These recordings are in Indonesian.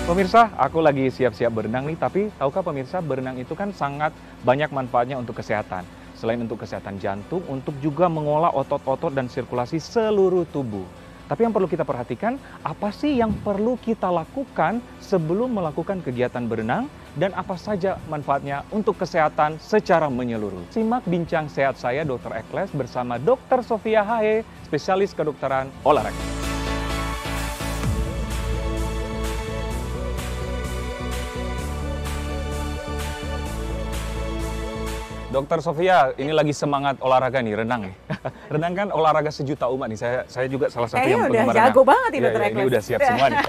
Pemirsa, aku lagi siap-siap berenang nih, tapi tahukah pemirsa, berenang itu kan sangat banyak manfaatnya untuk kesehatan. Selain untuk kesehatan jantung, untuk juga mengolah otot-otot dan sirkulasi seluruh tubuh. Tapi yang perlu kita perhatikan, apa sih yang perlu kita lakukan sebelum melakukan kegiatan berenang, dan apa saja manfaatnya untuk kesehatan secara menyeluruh. Simak bincang sehat saya, Dr. Ekles, bersama Dr. Sofia Haye, spesialis kedokteran olahraga. Dokter Sofia, ini lagi semangat olahraga nih, renang nih. Renang kan olahraga sejuta umat nih. Saya juga salah satu yang penggemar renang. Udah jago banget nih Dokter Ekles. Ini udah siap semua nih.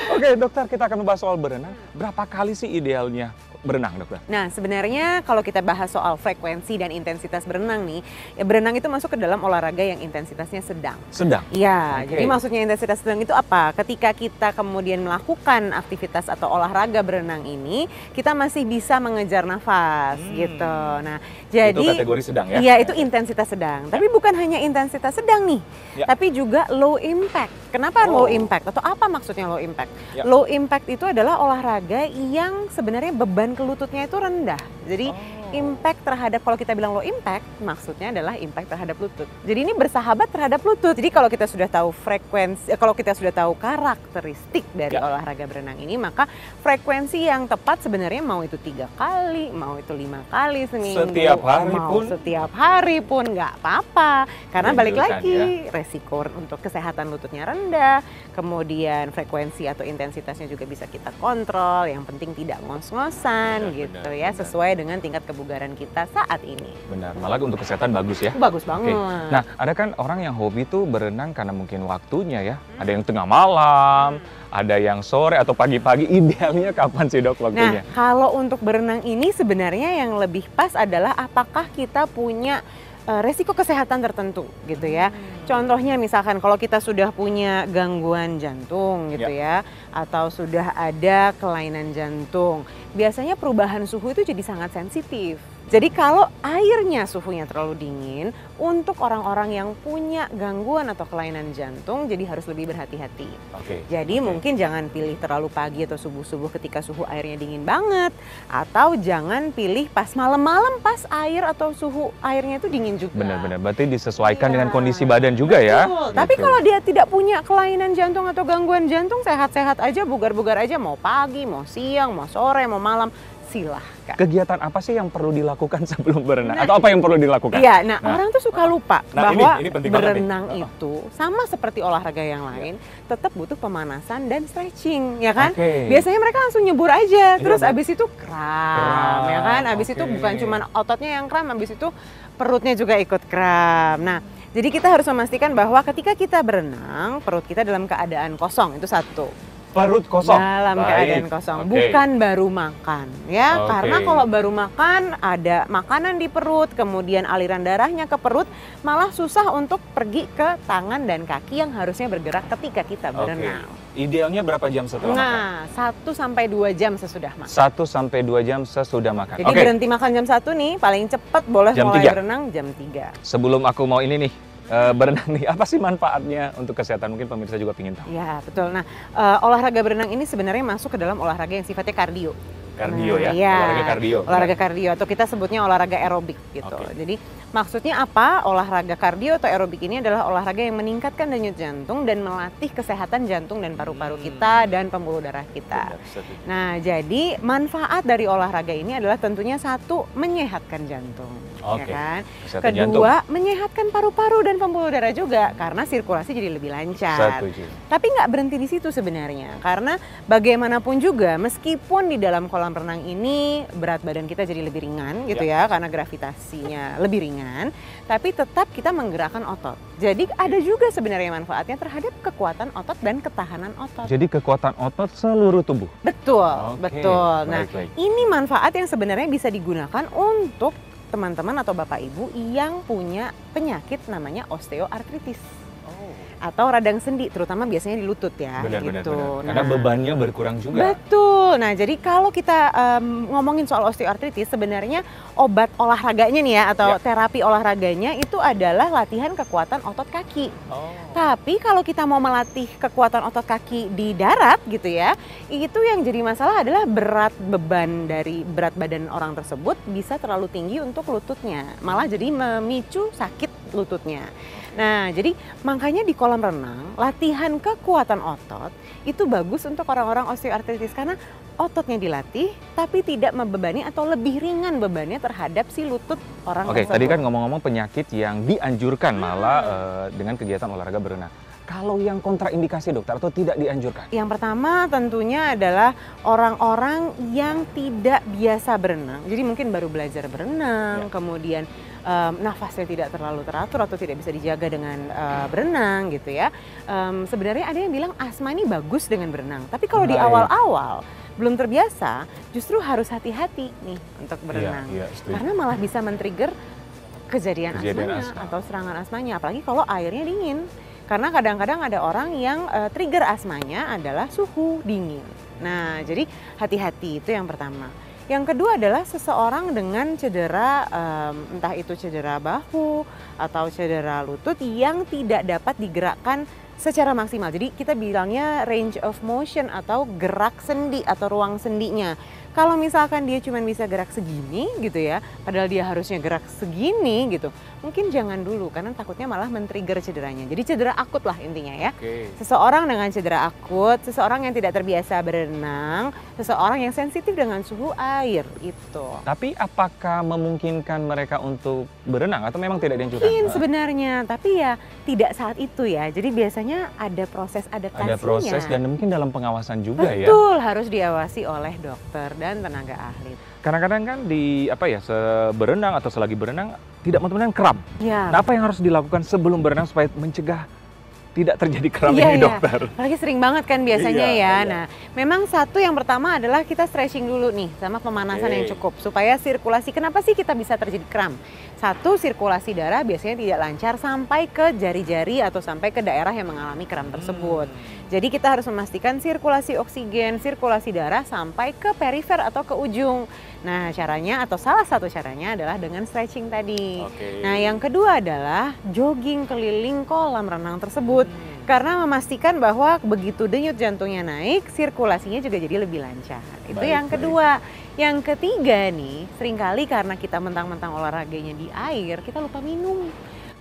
Oke, dokter, kita akan membahas soal berenang. Berapa kali sih idealnya berenang, dokter? Nah, sebenarnya kalau kita bahas soal frekuensi dan intensitas berenang nih, ya berenang itu masuk ke dalam olahraga yang intensitasnya sedang. Sedang? Iya, jadi maksudnya intensitas sedang itu apa? Ketika kita kemudian melakukan aktivitas atau olahraga berenang ini, kita masih bisa mengejar nafas gitu. Nah, jadi itu kategori sedang ya? Iya, itu intensitas sedang. Tapi bukan hanya intensitas sedang nih, tapi juga low impact. Kenapa low impact? Atau apa maksudnya low impact? Low impact itu adalah olahraga yang sebenarnya beban ke lututnya itu rendah. Jadi impact terhadap, kalau kita bilang low impact, maksudnya adalah impact terhadap lutut. Jadi ini bersahabat terhadap lutut. Jadi kalau kita sudah tahu frekuensi, kalau kita sudah tahu karakteristik dari olahraga berenang ini, maka frekuensi yang tepat sebenarnya mau itu 3 kali, mau itu 5 kali seminggu, setiap hari pun nggak apa-apa. Karena balik lagi, resiko untuk kesehatan lututnya rendah, kemudian frekuensi atau intensitasnya juga bisa kita kontrol. Yang penting tidak ngos-ngosan gitu ya, sesuai dengan tingkat kebugaran kita saat ini. Benar, malah untuk kesehatan bagus ya? Bagus banget. Nah, ada kan orang yang hobi tuh berenang karena mungkin waktunya ya. Ada yang tengah malam, ada yang sore atau pagi-pagi. Idealnya kapan sih, Dok, waktunya? Nah, kalau untuk berenang ini sebenarnya yang lebih pas adalah apakah kita punya resiko kesehatan tertentu gitu ya. Contohnya misalkan kalau kita sudah punya gangguan jantung gitu ya, atau sudah ada kelainan jantung, biasanya perubahan suhu itu jadi sangat sensitif. Jadi kalau airnya suhunya terlalu dingin, untuk orang-orang yang punya gangguan atau kelainan jantung, jadi harus lebih berhati-hati. Jadi mungkin jangan pilih terlalu pagi atau subuh-subuh ketika suhu airnya dingin banget. Atau jangan pilih pas malam-malam pas air atau suhu airnya itu dingin juga. Benar-benar, berarti disesuaikan dengan kondisi badan juga ya. Tapi kalau dia tidak punya kelainan jantung atau gangguan jantung, sehat-sehat aja, bugar-bugar aja, mau pagi, mau siang, mau sore, mau malam, silahkan. Kegiatan apa sih yang perlu dilakukan sebelum berenang? Atau apa yang perlu dilakukan? Iya, orang tuh suka lupa bahwa ini berenang itu sama seperti olahraga yang lain, tetap butuh pemanasan dan stretching, ya kan? Biasanya mereka langsung nyebur aja, terus abis itu kram, ya kan? Abis itu bukan cuma ototnya yang kram, abis itu perutnya juga ikut kram. Nah, jadi kita harus memastikan bahwa ketika kita berenang, perut kita dalam keadaan kosong, itu satu. Perut kosong? Dalam keadaan kosong, bukan baru makan ya. Karena kalau baru makan, ada makanan di perut, kemudian aliran darahnya ke perut, malah susah untuk pergi ke tangan dan kaki yang harusnya bergerak ketika kita berenang. Idealnya berapa jam setelah makan? Nah, 1-2 jam sesudah makan. 1-2 jam sesudah makan. Jadi berhenti makan jam 1 nih, paling cepat boleh mulai berenang jam 3. Sebelum aku mau ini nih, berenang nih, apa sih manfaatnya untuk kesehatan? Mungkin pemirsa juga ingin tahu. Ya, betul. Nah, olahraga berenang ini sebenarnya masuk ke dalam olahraga yang sifatnya kardio. Kardio olahraga kardio. Olahraga kardio atau kita sebutnya olahraga aerobik gitu. Jadi maksudnya apa? Olahraga kardio atau aerobik ini adalah olahraga yang meningkatkan denyut jantung dan melatih kesehatan jantung dan paru-paru kita dan pembuluh darah kita. Nah, jadi manfaat dari olahraga ini adalah tentunya satu, menyehatkan jantung. Ya kan? Kedua, menyehatkan paru-paru dan pembuluh darah juga karena sirkulasi jadi lebih lancar. Tapi nggak berhenti di situ sebenarnya, karena bagaimanapun juga meskipun di dalam kolam renang ini berat badan kita jadi lebih ringan gitu ya, karena gravitasinya lebih ringan, tapi tetap kita menggerakkan otot. Jadi ada juga sebenarnya manfaatnya terhadap kekuatan otot dan ketahanan otot. Jadi kekuatan otot seluruh tubuh? Betul, betul. Nah, ini manfaat yang sebenarnya bisa digunakan untuk teman-teman atau bapak ibu yang punya penyakit namanya osteoartritis. atau radang sendi, terutama biasanya di lutut ya. Benar. Gitu. Karena bebannya berkurang juga. Betul. Nah, jadi kalau kita ngomongin soal osteoartritis, sebenarnya obat olahraganya nih ya, atau terapi olahraganya itu adalah latihan kekuatan otot kaki. Tapi kalau kita mau melatih kekuatan otot kaki di darat gitu ya, itu yang jadi masalah adalah berat badan orang tersebut bisa terlalu tinggi untuk lututnya, malah jadi memicu sakit lututnya. Nah, jadi makanya di kolam renang, latihan kekuatan otot itu bagus untuk orang-orang osteoartritis karena ototnya dilatih tapi tidak membebani atau lebih ringan bebannya terhadap si lutut orang tersebut. Tadi kan ngomong-ngomong penyakit yang dianjurkan malah dengan kegiatan olahraga berenang. Kalau yang kontraindikasi dokter atau tidak dianjurkan? Yang pertama tentunya adalah orang-orang yang tidak biasa berenang. Jadi mungkin baru belajar berenang, kemudian nafasnya tidak terlalu teratur atau tidak bisa dijaga dengan berenang gitu ya. Sebenarnya ada yang bilang asma ini bagus dengan berenang. Tapi kalau di awal-awal belum terbiasa, justru harus hati-hati nih untuk berenang. Karena malah bisa men-trigger kejadian asmanya atau serangan asmanya. Apalagi kalau airnya dingin. Karena kadang-kadang ada orang yang trigger asmanya adalah suhu dingin. Nah, jadi hati-hati itu yang pertama. Yang kedua adalah seseorang dengan cedera, entah itu cedera bahu atau cedera lutut yang tidak dapat digerakkan secara maksimal. Jadi kita bilangnya range of motion atau gerak sendi atau ruang sendinya. Kalau misalkan dia cuma bisa gerak segini gitu ya, padahal dia harusnya gerak segini gitu, mungkin jangan dulu karena takutnya malah men-trigger cederanya. Jadi cedera akut lah intinya ya. Seseorang dengan cedera akut, seseorang yang tidak terbiasa berenang, seseorang yang sensitif dengan suhu air itu. Tapi apakah memungkinkan mereka untuk berenang atau memang tidak dianjurkan? Mungkin sebenarnya, tapi ya tidak saat itu ya. Jadi biasanya ada proses adaptasinya. Ada proses dan mungkin dalam pengawasan juga. Betul, harus diawasi oleh dokter dan tenaga ahli. Kadang-kadang kan berenang atau selagi berenang tidak teman-teman kram. Nah, apa yang harus dilakukan sebelum berenang supaya mencegah tidak terjadi kram ini dokter? Apalagi sering banget kan biasanya Nah, memang yang pertama adalah kita stretching dulu nih sama pemanasan yang cukup supaya sirkulasi. Kenapa sih kita bisa terjadi kram? Satu, sirkulasi darah biasanya tidak lancar sampai ke jari-jari atau sampai ke daerah yang mengalami kram tersebut. Jadi kita harus memastikan sirkulasi oksigen, sirkulasi darah sampai ke perifer atau ke ujung. Nah, caranya atau salah satu caranya adalah dengan stretching tadi. Nah, yang kedua adalah jogging keliling kolam renang tersebut. Karena memastikan bahwa begitu denyut jantungnya naik, sirkulasinya juga jadi lebih lancar. Itu yang kedua. Yang ketiga nih, seringkali karena kita mentang-mentang olahraganya di air, kita lupa minum.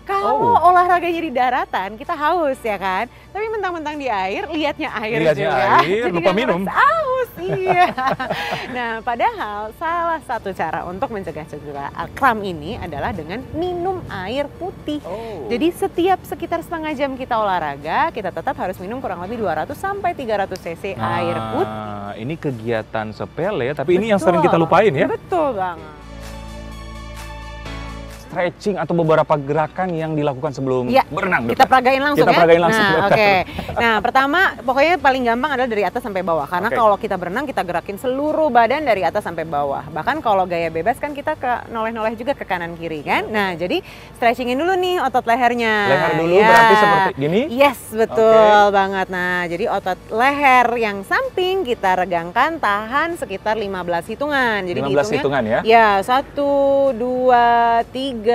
Kalau olahraganya di daratan, kita haus ya kan. Tapi mentang-mentang di air, lihatnya air juga. Jadi lupa minum. Haus, iya. Nah, padahal salah satu cara untuk mencegah cedera kram ini adalah dengan minum air putih. Jadi setiap sekitar setengah jam kita olahraga, kita tetap harus minum kurang lebih 200 sampai 300 cc air putih. Ini kegiatan sepele, tapi ini yang sering kita lupain ya. Betul banget. Stretching atau beberapa gerakan yang dilakukan sebelum berenang. Kita peragain langsung Nah, Nah, pertama pokoknya paling gampang adalah dari atas sampai bawah. Karena kalau kita berenang kita gerakin seluruh badan dari atas sampai bawah. Bahkan kalau gaya bebas kan kita noleh-noleh juga ke kanan kiri kan. Nah, jadi stretchingin dulu nih otot lehernya. Leher dulu berarti seperti gini? Yes, betul banget. Nah, jadi otot leher yang samping kita regangkan, tahan sekitar 15 hitungan. Jadi 15 hitungan ya? Ya, 1, 2, 3,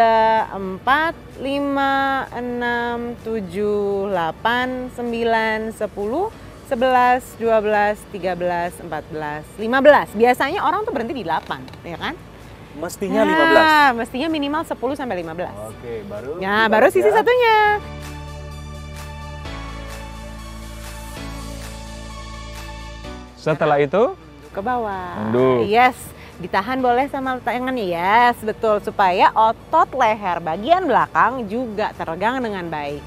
4, 5, 6, 7, 8, 9, 10, 11, 12, 13, 14, 15. Biasanya orang tuh berhenti di 8, ya kan? Mestinya 15? Mestinya minimal 10 sampai 15. Baru? Nah, baru sisi satunya. Setelah itu? Ke bawah. Mundur. Yes. Ditahan boleh sama tangannya, yes, betul, supaya otot leher bagian belakang juga teregang dengan baik.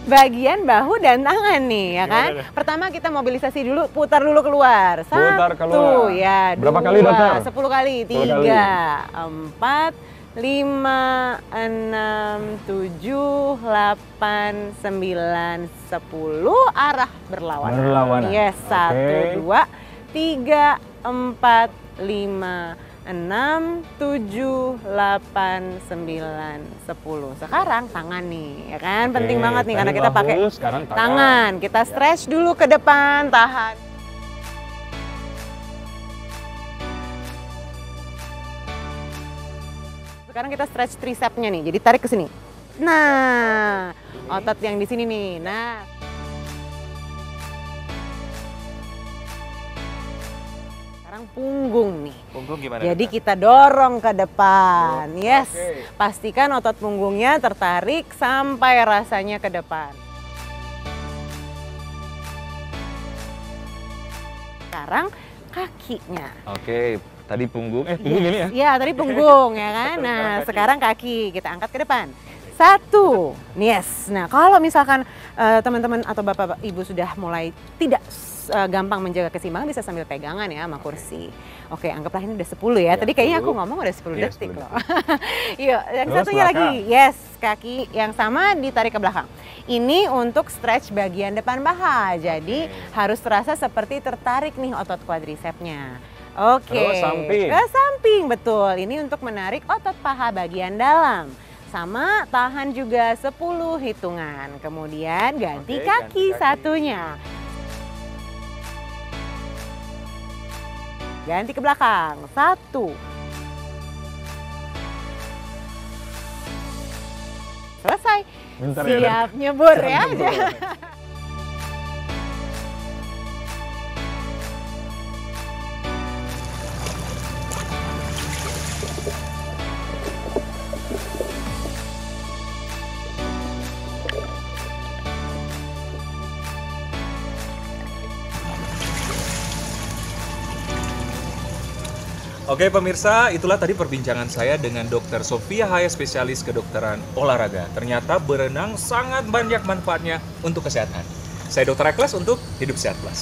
Bagian bahu dan tangan nih, ya kan? Pertama kita mobilisasi dulu, putar dulu keluar. Putar keluar. Ya, berapa 2, kali dokter? 10 kali, 3, 4, 5, 6, 7, 8, 9, 10 arah berlawanan. Yes, 1, 2, 3, 4, 5, 6, 7, 8, 9, 10. Sekarang tangan nih, ya kan? Penting banget nih karena kita pakai tangan. Kita stretch dulu ke depan, tahan. Sekarang kita stretch tricepsnya nih, jadi tarik ke sini. Nah, otot yang di sini nih. Nah. Punggung nih. Punggung gimana? Jadi kita dorong ke depan. Yes. Pastikan otot punggungnya tertarik sampai rasanya ke depan. Sekarang kakinya. Oke, tadi punggung. Punggung ini ya? Iya, tadi punggung ya kan. Nah, sekarang kaki kita angkat ke depan. 1. Yes. Nah, kalau misalkan teman-teman atau bapak ibu sudah mulai tidak gampang menjaga keseimbangan, bisa sambil pegangan ya sama kursi. Oke, anggaplah ini udah 10 ya. Tadi kayaknya aku ngomong udah 10 detik loh. Yuk, yang satunya lagi. Yes, kaki yang sama ditarik ke belakang. Ini untuk stretch bagian depan paha. Jadi harus terasa seperti tertarik nih otot quadricepsnya. Oke. Terus samping. Ke samping, betul. Ini untuk menarik otot paha bagian dalam. Sama, tahan juga 10 hitungan. Kemudian ganti kaki satunya. Ganti ke belakang. 1. Selesai. Bentar, siap nyebur ya. Oke pemirsa, itulah tadi perbincangan saya dengan Dr. Sofia Haya, spesialis kedokteran olahraga. Ternyata berenang sangat banyak manfaatnya untuk kesehatan. Saya Dr. Eklas untuk Hidup Sehat Plus.